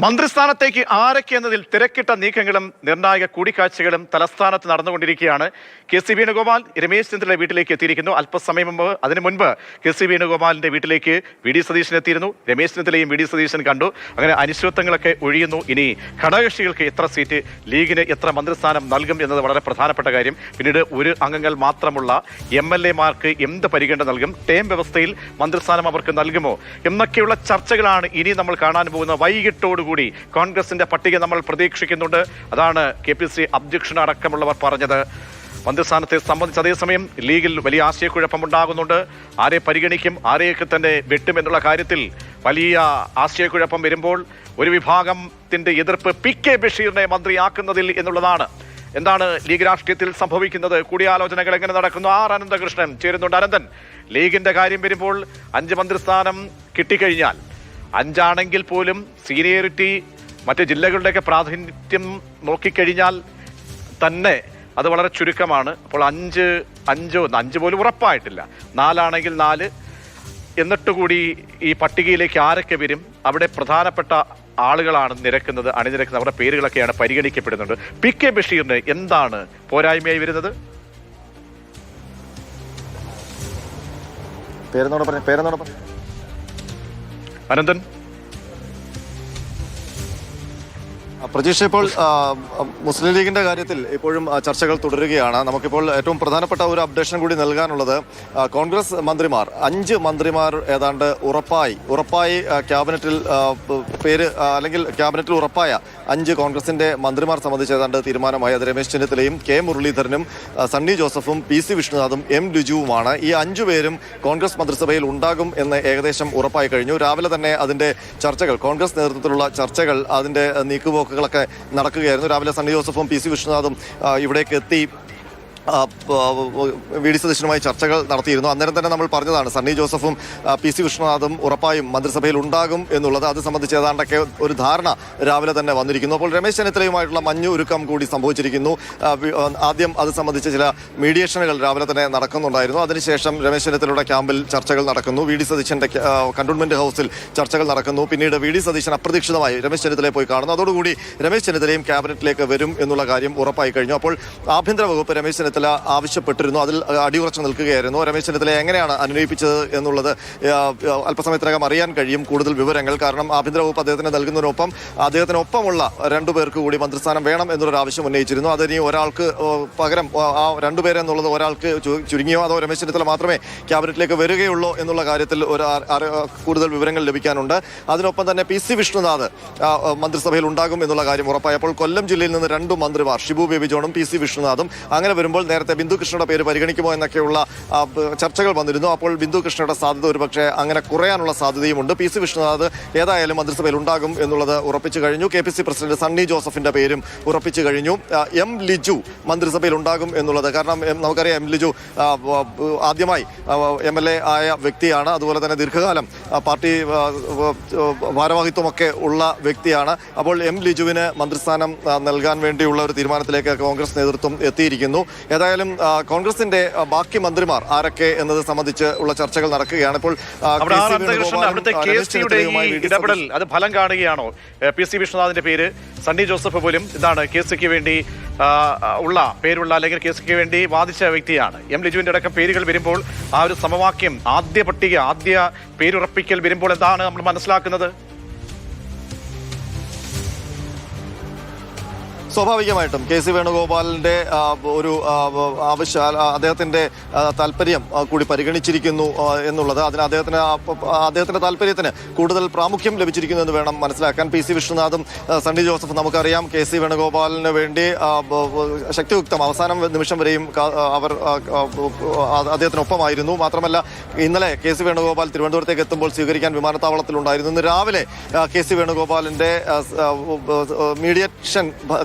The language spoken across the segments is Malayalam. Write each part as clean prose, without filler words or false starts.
മന്ത്രിസ്ഥാനത്തേക്ക് ആരൊക്കെ എന്നതിൽ തിരക്കിട്ട നീക്കങ്ങളും നിർണായക കൂടിക്കാഴ്ചകളും തലസ്ഥാനത്ത് നടന്നുകൊണ്ടിരിക്കുകയാണ്. കെ.സി. വേണുഗോപാൽ രമേശ് ചെന്നിത്തലയുടെ വീട്ടിലേക്ക് എത്തിയിരിക്കുന്നു. അല്പസമയം മുമ്പ് അതിനു മുൻപ് കെ.സി. വേണുഗോപാലിന്റെ വീട്ടിലേക്ക് വി.ഡി. സതീശൻ എത്തിയിരുന്നു. രമേശ് ചെന്നിത്തലയും വി.ഡി. സതീശൻ കണ്ടു. അങ്ങനെ അനിശ്ചിതത്വങ്ങളൊക്കെ ഒഴിയുന്നു. ഇനി ഘടകകക്ഷികൾക്ക് എത്ര സീറ്റ്, ലീഗിന് എത്ര മന്ത്രിസ്ഥാനം നൽകും എന്നത് വളരെ പ്രധാനപ്പെട്ട കാര്യം. പിന്നീട് ഒരു അംഗങ്ങൾ മാത്രമുള്ള എം.എൽ.എമാർക്ക് എന്ത് പരിഗണന നൽകും, ടേം വ്യവസ്ഥയിൽ മന്ത്രിസ്ഥാനം അവർക്ക് നൽകുമോ എന്നൊക്കെയുള്ള ചർച്ചകളാണ് ഇനി നമ്മൾ കാണാൻ പോകുന്ന. വൈകിട്ടോട് കൂടി കോൺഗ്രസിന്റെ പട്ടിക നമ്മൾ പ്രതീക്ഷിക്കുന്നുണ്ട്. അതാണ് കെ.പി.സി. അധ്യക്ഷൻ അടക്കമുള്ളവർ പറഞ്ഞത്. മന്ത്രിസ്ഥാനത്തെ സംബന്ധിച്ച് അതേസമയം ലീഗിൽ വലിയ ആശയക്കുഴപ്പമുണ്ടാകുന്നുണ്ട്. ആരെ പരിഗണിക്കും, ആരെയൊക്കെ തന്നെ വെട്ടും എന്നുള്ള കാര്യത്തിൽ വലിയ ആശയക്കുഴപ്പം വരുമ്പോൾ ഒരു വിഭാഗത്തിന്റെ എതിർപ്പ് പി.കെ. ബഷീറിനെ മന്ത്രിയാക്കുന്നതിൽ എന്നുള്ളതാണ്. എന്താണ് ലീഗ് രാഷ്ട്രീയത്തിൽ സംഭവിക്കുന്നത്? കൂടിയാലോചനകൾ എങ്ങനെ നടക്കുന്നു? ആർ അനന്തകൃഷ്ണൻ ചേരുന്നുണ്ട്. അനന്തൻ, ലീഗിന്റെ കാര്യം വരുമ്പോൾ 5 മന്ത്രിസ്ഥാനം കിട്ടിക്കഴിഞ്ഞാൽ, 5 ആണെങ്കിൽ പോലും സീനിയോറിറ്റി മറ്റ് ജില്ലകളുടെയൊക്കെ പ്രാതിനിധ്യം നോക്കിക്കഴിഞ്ഞാൽ തന്നെ അത് വളരെ ചുരുക്കമാണ്. അപ്പോൾ 5 പോലും ഉറപ്പായിട്ടില്ല. 4 ആണെങ്കിൽ 4. എന്നിട്ടുകൂടി ഈ പട്ടികയിലേക്ക് ആരൊക്കെ വരും? അവിടെ പ്രധാനപ്പെട്ട ആളുകളാണ് അണിനിരക്കുന്നത്. അവരുടെ പേരുകളൊക്കെയാണ് പരിഗണിക്കപ്പെടുന്നുണ്ട്. പി.കെ. ബഷീറിന് എന്താണ് പോരായ്മയായി വരുന്നത്? അനന്തൻ, പ്രജീഷ്, ഇപ്പോൾ മുസ്ലിം ലീഗിന്റെ കാര്യത്തിൽ ഇപ്പോഴും ചർച്ചകൾ തുടരുകയാണ്. നമുക്കിപ്പോൾ ഏറ്റവും പ്രധാനപ്പെട്ട ഒരു അപ്ഡേഷൻ കൂടി നൽകാനുള്ളത്, കോൺഗ്രസ് മന്ത്രിമാർ 5 മന്ത്രിമാർ ഏതാണ്ട് ഉറപ്പായി ക്യാബിനറ്റിൽ പേര് അല്ലെങ്കിൽ ക്യാബിനറ്റിൽ ഉറപ്പായ 5 കോൺഗ്രസിന്റെ മന്ത്രിമാർ സംബന്ധിച്ച് ഏതാണ്ട് തീരുമാനമായി. അത് രമേശ് ചെന്നിത്തലയും കെ മുരളീധരനും സണ്ണി ജോസഫും പി.സി. വിഷ്ണുനാഥും എം ലിജുവുമാണ്. ഈ 5 പേരും കോൺഗ്രസ് മന്ത്രിസഭയിൽ ഉണ്ടാകും എന്ന് ഏകദേശം ഉറപ്പായി കഴിഞ്ഞു. രാവിലെ തന്നെ അതിന്റെ ചർച്ചകൾ, കോൺഗ്രസ് നേതൃത്വത്തിലുള്ള ചർച്ചകൾ, അതിന്റെ നീക്കുപോക്കുകളൊക്കെ നടക്കുകയായിരുന്നു. രാവിലെ സണ്ണി ജോസഫും പി.സി. വിഷ്ണുനാഥും ഇവിടേക്ക് എത്തി വി.ഡി. സതീശനുമായി ചർച്ചകൾ നടത്തിയിരുന്നു. അന്നേരം തന്നെ നമ്മൾ പറഞ്ഞതാണ് സണ്ണി ജോസഫും പി.സി. വിഷ്ണുനാഥും ഉറപ്പായും മന്ത്രിസഭയിൽ ഉണ്ടാകും എന്നുള്ളത്. അത് സംബന്ധിച്ച് ഏതാണ്ടൊക്കെ ഒരു ധാരണ രാവിലെ തന്നെ വന്നിരിക്കുന്നു. അപ്പോൾ രമേശ് ചെന്നിത്തലയുമായിട്ടുള്ള മഞ്ഞുരുക്കം കൂടി സംഭവിച്ചിരിക്കുന്നു. ആദ്യം അത് സംബന്ധിച്ച് ചില മീഡിയേഷനുകൾ രാവിലെ തന്നെ നടക്കുന്നുണ്ടായിരുന്നു. അതിനുശേഷം രമേശ് ചെന്നിത്തലയുടെ ക്യാമ്പിൽ ചർച്ചകൾ നടക്കുന്നു. വി.ഡി. സതീശന്റെ കണ്ടോൺമെന്റ് ഹൗസിൽ ചർച്ചകൾ നടക്കുന്നു. പിന്നീട് വി.ഡി. സതീശൻ അപ്രതീക്ഷിതമായി രമേശ് ചെന്നിത്തലയെ പോയി കാണുന്നു. അതോടുകൂടി രമേശ് ചെന്നിത്തലയും ക്യാബിനറ്റിലേക്ക് വരും എന്നുള്ള കാര്യം ഉറപ്പായി കഴിഞ്ഞു. അപ്പോൾ ആഭ്യന്തര വകുപ്പ് രമേശ് ചെന്നിത്തല ആവശ്യപ്പെട്ടിരുന്നു. അതിൽ അടിയുറച്ചു നിൽക്കുകയായിരുന്നു. രമേശ് ചെന്നിത്തലയെ എങ്ങനെയാണ് അനുനയിപ്പിച്ചത് എന്നുള്ളത് അല്പസമയത്തിനകം അറിയാൻ കഴിയും കൂടുതൽ വിവരങ്ങൾ. കാരണം ആഭ്യന്തര വകുപ്പ് അദ്ദേഹത്തിന് നൽകുന്നതിനൊപ്പം അദ്ദേഹത്തിനൊപ്പമുള്ള 2 പേർക്ക് കൂടി മന്ത്രിസ്ഥാനം വേണം എന്നുള്ളൊരു ആവശ്യം ഉന്നയിച്ചിരുന്നു. അതിനി ഒരാൾക്ക് പകരം ആ 2 പേര് എന്നുള്ളത് ഒരാൾക്ക് ചുരുങ്ങിയോ അതോ രമേശ് ചെന്നിത്തല മാത്രമേ ക്യാബിനറ്റിലേക്ക് വരികയുള്ളൂ എന്നുള്ള കാര്യത്തിൽ കൂടുതൽ വിവരങ്ങൾ ലഭിക്കാനുണ്ട്. അതിനൊപ്പം തന്നെ പി.സി. വിഷ്ണുനാഥ് മന്ത്രിസഭയിൽ ഉണ്ടാകും എന്നുള്ള കാര്യം ഉറപ്പായി. അപ്പോൾ കൊല്ലം ജില്ലയിൽ നിന്ന് 2 മന്ത്രിമാർ, ഷിബു ബേബി ജോണും പി.സി. വിഷ്ണുനാഥും. അങ്ങനെ വരുമ്പോൾ നേരത്തെ ബിന്ദു കൃഷ്ണയുടെ പേര് പരിഗണിക്കുമോ എന്നൊക്കെയുള്ള ചർച്ചകൾ വന്നിരുന്നു. അപ്പോൾ ബിന്ദു കൃഷ്ണയുടെ സാധ്യത ഒരുപക്ഷെ അങ്ങനെ കുറയാനുള്ള സാധ്യതയുമുണ്ട്. പി.സി. വിഷ്ണുനാഥ് ഏതായാലും മന്ത്രിസഭയിൽ ഉണ്ടാകും എന്നുള്ളത് ഉറപ്പിച്ചു കഴിഞ്ഞു. കെ.പി.സി. പ്രസിഡന്റ് സണ്ണി ജോസഫിന്റെ പേരും ഉറപ്പിച്ചു കഴിഞ്ഞു. എം ലിജു മന്ത്രിസഭയിൽ ഉണ്ടാകും എന്നുള്ളത്, കാരണം നമുക്കറിയാം എം ലിജു ആദ്യമായി എം.എൽ.എ. ആയ വ്യക്തിയാണ്. അതുപോലെ തന്നെ ദീർഘകാലം പാർട്ടി ഭാരവാഹിത്വമൊക്കെ ഉള്ള വ്യക്തിയാണ്. അപ്പോൾ എം ലിജുവിന് മന്ത്രിസ്ഥാനം നൽകാൻ വേണ്ടിയുള്ള ഒരു തീരുമാനത്തിലേക്ക് കോൺഗ്രസ് നേതൃത്വം എത്തിയിരിക്കുന്നു. ഏതായാലും കോൺഗ്രസിന്റെ ബാക്കി മന്ത്രിമാർ ആരൊക്കെ എന്നത് സംബന്ധിച്ച് ഉള്ള ചർച്ചകൾ നടക്കുകയാണ്. ഇപ്പോൾ ഇടപെടൽ അത് ഫലം കാണുകയാണോ? പി.സി. വിഷ്ണുനാഥിന്റെ പേര്, സണ്ണി ജോസഫ് പോലും ഇതാണ് കെ.സിക്ക് വേണ്ടി പേരുള്ള അല്ലെങ്കിൽ കെ.സിക്ക് വേണ്ടി വാദിച്ച വ്യക്തിയാണ്. എം ലിജുവിന്റെ അടക്കം പേരുകൾ വരുമ്പോൾ ആ ഒരു സമവാക്യം, ആദ്യ പേരുറപ്പിക്കൽ വരുമ്പോൾ എന്താണ് നമ്മൾ മനസ്സിലാക്കുന്നത്? സ്വാഭാവികമായിട്ടും കെ.സി. വേണുഗോപാലിന്റെ ഒരു അദ്ദേഹത്തിന്റെ താല്പര്യം കൂടി പരിഗണിച്ചിരിക്കുന്നു എന്നുള്ളത്, അതിന് അദ്ദേഹത്തിന്റെ താല്പര്യത്തിന് കൂടുതൽ പ്രാമുഖ്യം ലഭിച്ചിരിക്കുന്നു എന്ന് വേണം മനസ്സിലാക്കാൻ. പി.സി. വിഷ്ണുനാഥും സണ്ണി ജോസഫും നമുക്കറിയാം കെ.സി. വേണുഗോപാലിന് വേണ്ടി ശക്തിയുക്തം അവസാനം നിമിഷം വരെയും അവർ അദ്ദേഹത്തിനൊപ്പമായിരുന്നു. മാത്രമല്ല ഇന്നലെ കെ.സി. വേണുഗോപാൽ തിരുവനന്തപുരത്തേക്ക് എത്തുമ്പോൾ സ്വീകരിക്കാൻ വിമാനത്താവളത്തിലുണ്ടായിരുന്നു. ഇന്ന് രാവിലെ കെ.സി. വേണുഗോപാലിന്റെ മീഡിയേഷൻ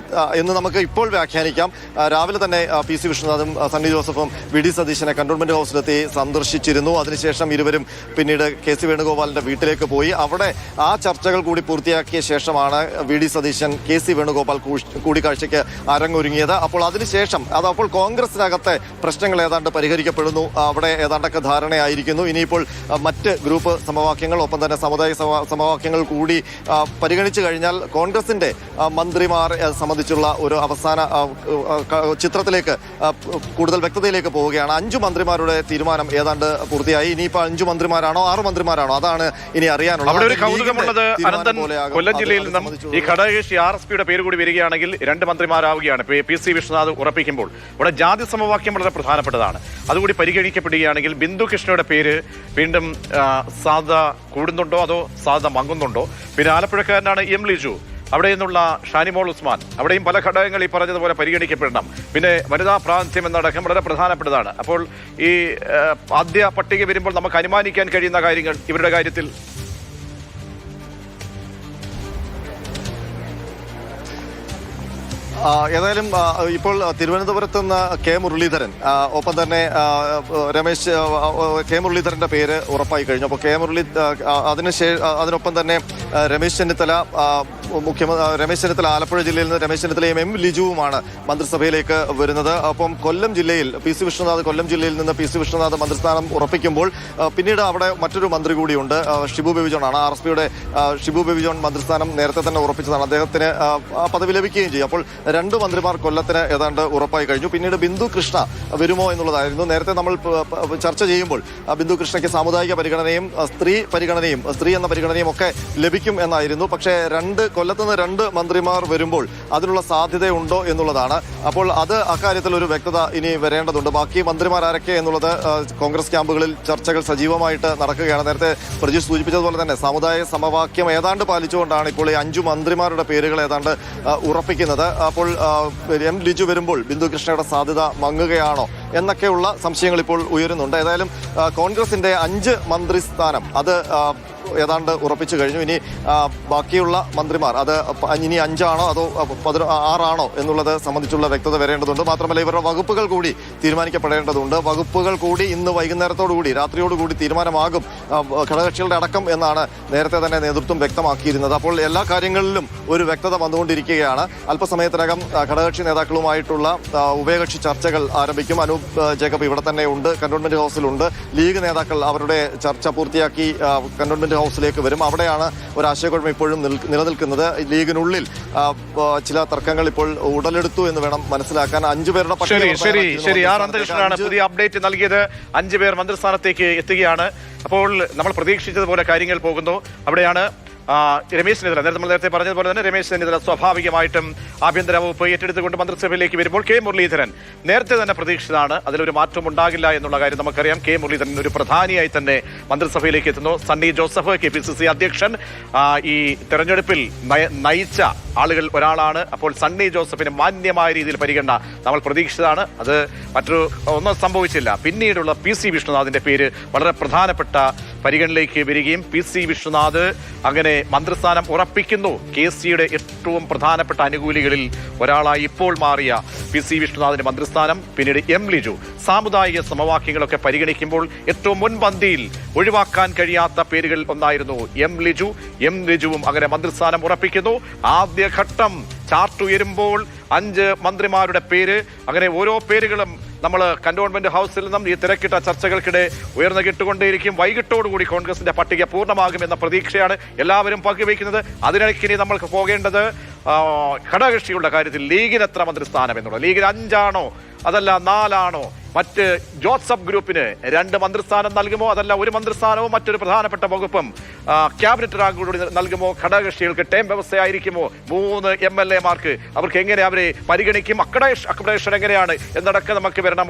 എന്ന് നമുക്ക് ഇപ്പോൾ വ്യാഖ്യാനിക്കാം. രാവിലെ തന്നെ PC വിഷ്ണുനാഥും സണ്ണി ജോസഫും VD സതീശനെ കന്റോൺമെന്റ് ഹൗസിലെത്തി സന്ദർശിച്ചിരുന്നു. അതിനുശേഷം ഇരുവരും പിന്നീട് KC വേണുഗോപാലിന്റെ വീട്ടിലേക്ക് പോയി. അവിടെ ആ ചർച്ചകൾ കൂടി പൂർത്തിയാക്കിയ ശേഷമാണ് VD സതീശൻ KC വേണുഗോപാൽ കൂടിക്കാഴ്ചയ്ക്ക് അരങ്ങൊരുങ്ങിയത്. അപ്പോൾ അതിനുശേഷം അപ്പോൾ കോൺഗ്രസിനകത്തെ പ്രശ്നങ്ങൾ ഏതാണ്ട് പരിഹരിക്കപ്പെടുന്നു. അവിടെ ഏതാണ്ടൊക്കെ ധാരണയായിരിക്കുന്നു. ഇനിയിപ്പോൾ മറ്റ് ഗ്രൂപ്പ് സമവാക്യങ്ങൾ ഒപ്പം തന്നെ സമുദായ സമവാക്യങ്ങൾ കൂടി പരിഗണിച്ചു കഴിഞ്ഞാൽ കോൺഗ്രസിന്റെ മന്ത്രിമാർ സംബന്ധിച്ചുള്ള ഒരു അവസാന ചിത്രത്തിലേക്ക് കൂടുതൽ വ്യക്തതയിലേക്ക് പോവുകയാണ്. 5 മന്ത്രിമാരുടെ തീരുമാനം ഏതാണ്ട് പൂർത്തിയായി. ഇനിയിപ്പോൾ 5 മന്ത്രിമാരാണോ 6 മന്ത്രിമാരാണോ അതാണ് ഇനി അറിയാനുള്ളത്. അവിടെ ഒരു കൗതുകമുള്ളത് അനന്തൻ കൊല്ലം ജില്ലയിൽ നിന്നും ഈ ഘടകകക്ഷി RSPയുടെ പേര് കൂടി വരികയാണെങ്കിൽ 2 മന്ത്രിമാരാവുകയാണ്. PC വിഷ്ണുനാഥ് ഉറപ്പിക്കുമ്പോൾ ഇവിടെ ജാതി സമവാക്യം വളരെ പ്രധാനപ്പെട്ടതാണ്. അതുകൂടി പരിഗണിക്കപ്പെടുകയാണെങ്കിൽ ബിന്ദു കൃഷ്ണയുടെ പേര് വീണ്ടും സാധ്യത കൂടുന്നുണ്ടോ അതോ സാധ്യത മങ്ങുന്നുണ്ടോ? പിന്നെ ആലപ്പുഴക്കാരനാണ് M ലിജു, അവിടെ നിന്നുള്ള ഷാനിമോൾ ഉസ്മാൻ, അവിടെയും പല ഘടകങ്ങൾ ഈ പറഞ്ഞതുപോലെ പരിഗണിക്കപ്പെടണം. പിന്നെ വനിതാ പ്രാതിനിധ്യം എന്നടക്കം വളരെ പ്രധാനപ്പെട്ടതാണ്. അപ്പോൾ ഈ ആദ്യ പട്ടിക വരുമ്പോൾ നമുക്ക് അനുമാനിക്കാൻ കഴിയുന്ന കാര്യങ്ങൾ ഇവരുടെ കാര്യത്തിൽ ഏതായാലും ഇപ്പോൾ തിരുവനന്തപുരത്ത് നിന്ന് K മുരളീധരൻ ഒപ്പം തന്നെ K മുരളീധരന്റെ പേര് ഉറപ്പായി കഴിഞ്ഞു. അപ്പോൾ അതിനൊപ്പം തന്നെ രമേശ് ചെന്നിത്തല രമേശ് ചെന്നിത്തല ആലപ്പുഴ ജില്ലയിൽ നിന്ന് രമേശ് ചെന്നിത്തലയും M ലിജുവുമാണ് മന്ത്രിസഭയിലേക്ക് വരുന്നത്. അപ്പം കൊല്ലം ജില്ലയിൽ PC വിഷ്ണുനാഥ് കൊല്ലം ജില്ലയിൽ നിന്ന് PC വിഷ്ണുനാഥ് മന്ത്രിസ്ഥാനം ഉറപ്പിക്കുമ്പോൾ പിന്നീട് അവിടെ മറ്റൊരു മന്ത്രി കൂടിയുണ്ട്. ഷിബു ബേബി ജോൺ ആണ്. RSPയുടെ ഷിബു ബേബി ജോൺ മന്ത്രിസ്ഥാനം നേരത്തെ തന്നെ ഉറപ്പിച്ചതാണ്. അദ്ദേഹത്തിന് പദവി ലഭിക്കുകയും ചെയ്യും. അപ്പോൾ 2 മന്ത്രിമാർ കൊല്ലത്തിന് ഏതാണ്ട് ഉറപ്പായി കഴിഞ്ഞു. പിന്നീട് ബിന്ദു കൃഷ്ണ വരുമോ എന്നുള്ളതായിരുന്നു നേരത്തെ നമ്മൾ ചർച്ച ചെയ്യുമ്പോൾ. ബിന്ദു കൃഷ്ണയ്ക്ക് സാമുദായിക പരിഗണനയും സ്ത്രീ എന്ന പരിഗണനയും ഒക്കെ ലഭിക്കും എന്നായിരുന്നു. പക്ഷേ കൊല്ലത്ത് നിന്ന് 2 മന്ത്രിമാർ വരുമ്പോൾ അതിനുള്ള സാധ്യതയുണ്ടോ എന്നുള്ളതാണ്. അപ്പോൾ അക്കാര്യത്തിൽ ഒരു വ്യക്തത ഇനി വരേണ്ടതുണ്ട്. ബാക്കി മന്ത്രിമാർ ആരൊക്കെ എന്നുള്ളത് കോൺഗ്രസ് ക്യാമ്പുകളിൽ ചർച്ചകൾ സജീവമായിട്ട് നടക്കുകയാണ്. നേരത്തെ പ്രജീഷ് സൂചിപ്പിച്ചതുപോലെ തന്നെ സമുദായ സമവാക്യം ഏതാണ്ട് പാലിച്ചുകൊണ്ടാണ് ഇപ്പോൾ ഈ 5 മന്ത്രിമാരുടെ പേരുകൾ ഏതാണ്ട് ഉറപ്പിക്കുന്നത്. അപ്പോൾ M ലിജു വരുമ്പോൾ ബിന്ദു കൃഷ്ണയുടെ സാധ്യത മങ്ങുകയാണോ എന്നൊക്കെയുള്ള സംശയങ്ങൾ ഇപ്പോൾ ഉയരുന്നുണ്ട്. ഏതായാലും കോൺഗ്രസിന്റെ 5 മന്ത്രിസ്ഥാനം അത് ഏതാണ്ട് ഉറപ്പിച്ചു കഴിഞ്ഞു. ഇനി ബാക്കിയുള്ള മന്ത്രിമാർ അത് ഇനി 5 ആണോ അതോ 6 ആണോ എന്നുള്ളത് സംബന്ധിച്ചുള്ള വ്യക്തത വരേണ്ടതുണ്ട്. മാത്രമല്ല ഇവരുടെ വകുപ്പുകൾ കൂടി തീരുമാനിക്കപ്പെടേണ്ടതുണ്ട്. വകുപ്പുകൾ കൂടി ഇന്ന് വൈകുന്നേരത്തോടുകൂടി രാത്രിയോടുകൂടി തീരുമാനമാകും ഘടകകക്ഷികളുടെ അടക്കം എന്നാണ് നേരത്തെ തന്നെ നേതൃത്വം വ്യക്തമാക്കിയിരുന്നത്. അപ്പോൾ എല്ലാ കാര്യങ്ങളിലും ഒരു വ്യക്തത വന്നുകൊണ്ടിരിക്കുകയാണ്. അല്പസമയത്തിനകം ഘടകകക്ഷി നേതാക്കളുമായിട്ടുള്ള ഉഭയകക്ഷി ചർച്ചകൾ ആരംഭിക്കും. അനൂപ് ജേക്കബ് ഇവിടെ തന്നെ ഉണ്ട്, കന്റോൺമെന്റ് ഹൗസിലുണ്ട്. ലീഗ് നേതാക്കൾ അവരുടെ ചർച്ച പൂർത്തിയാക്കി കന്റോൺമെന്റ് ഹൗസിലേക്ക് വരും. അവിടെയാണ് ഒരു ആശയക്കുഴപ്പം ഇപ്പോഴും നിലനിൽക്കുന്നത്. ലീഗിനുള്ളിൽ ചില തർക്കങ്ങൾ ഇപ്പോൾ ഉടലെടുത്തു എന്ന് വേണം മനസ്സിലാക്കാൻ. 5 പേരുടെ ശരി അനന്തകൃഷ്ണനാണ് പുതിയ അപ്ഡേറ്റ് നൽകിയത്. 5 പേർ മന്ത്രിസ്ഥാനത്തേക്ക് എത്തുകയാണ്. അപ്പോൾ നമ്മൾ പ്രതീക്ഷിച്ചതുപോലെ കാര്യങ്ങൾ പോകുന്നു. അവിടെയാണ് രമേശ് ചെന്നിത്തല നമ്മൾ നേരത്തെ പറഞ്ഞതുപോലെ തന്നെ രമേശ് ചെന്നിത്തല സ്വാഭാവികമായിട്ടും ആഭ്യന്തര വകുപ്പ് ഏറ്റെടുത്തുകൊണ്ട് മന്ത്രിസഭയിലേക്ക് വരുമ്പോൾ K മുരളീധരൻ നേരത്തെ തന്നെ പ്രതീക്ഷിച്ചതാണ്. അതിലൊരു മാറ്റം ഉണ്ടാകില്ല എന്നുള്ള കാര്യം നമുക്കറിയാം. K മുരളീധരൻ ഒരു പ്രധാനിയായി തന്നെ മന്ത്രിസഭയിലേക്ക് എത്തുന്നു. സണ്ണി ജോസഫ് KPCC അധ്യക്ഷൻ ഈ തെരഞ്ഞെടുപ്പിൽ നയിച്ച ആളുകൾ ഒരാളാണ്. അപ്പോൾ സണ്ണി ജോസഫിന് മാന്യമായ രീതിയിൽ പരിഗണന നമ്മൾ പ്രതീക്ഷിച്ചതാണ്. അത് ഒന്നും സംഭവിച്ചില്ല. പിന്നീടുള്ള PC വിഷ്ണുനാഥിന്റെ പേര് വളരെ പ്രധാനപ്പെട്ട പരിഗണനയിലേക്ക് വരികയും PC വിഷ്ണുനാഥ് അങ്ങനെ മന്ത്രിസ്ഥാനം ഉറപ്പിക്കുന്നു. KCയുടെ ഏറ്റവും പ്രധാനപ്പെട്ട അനുകൂലികളിൽ ഒരാളായി ഇപ്പോൾ മാറിയ PC വിഷ്ണുനാഥിന്റെ മന്ത്രിസ്ഥാനം. പിന്നീട് M ലിജു. സാമുദായിക സമവാക്യങ്ങളൊക്കെ പരിഗണിക്കുമ്പോൾ ഏറ്റവും മുൻപന്തിയിൽ ഒഴിവാക്കാൻ കഴിയാത്ത പേരുകൾ ഒന്നായിരുന്നു M ലിജുവും അങ്ങനെ മന്ത്രിസ്ഥാനം ഉറപ്പിക്കുന്നു. ആദ്യഘട്ടം ചാർട്ട് ഉയരുമ്പോൾ 5 മന്ത്രിമാരുടെ പേര് അങ്ങനെ ഓരോ പേരുകളും നമ്മൾ കന്റോൺമെന്റ് ഹൗസിൽ നിന്നും ഈ തിരക്കിട്ട ചർച്ചകൾക്കിടെ ഉയർന്നു കിട്ടുകൊണ്ടേയിരിക്കും. വൈകിട്ടോടുകൂടി കോൺഗ്രസിന്റെ പട്ടിക പൂർണ്ണമാകുമെന്ന പ്രതീക്ഷയാണ് എല്ലാവരും പങ്കുവയ്ക്കുന്നത്. അതിനിടയ്ക്ക് ഇനി നമ്മൾക്ക് പോകേണ്ടത് ഘടകകക്ഷികളുടെ കാര്യത്തിൽ ലീഗിന് എത്ര മന്ത്രിസ്ഥാനം എന്നുള്ളത്. ലീഗിന് 5 ആണോ അതല്ല 4 ആണോ? മറ്റ് ജോസഫ് ഗ്രൂപ്പിന് 2 മന്ത്രിസ്ഥാനം നൽകുമോ അതല്ല 1 മന്ത്രിസ്ഥാനവും മറ്റൊരു പ്രധാനപ്പെട്ട വകുപ്പും ക്യാബിനറ്റ് റാങ്ക് കൂടി നൽകുമോ? ഘടകകക്ഷികൾക്ക് ടേം വ്യവസ്ഥയായിരിക്കുമോ? 3 MLA മാർക്ക് അവർക്ക് എങ്ങനെ അവരെ പരിഗണിക്കും? അക്കോമഡേഷൻ എങ്ങനെയാണ് എന്നടക്കം നമുക്ക് വരണം.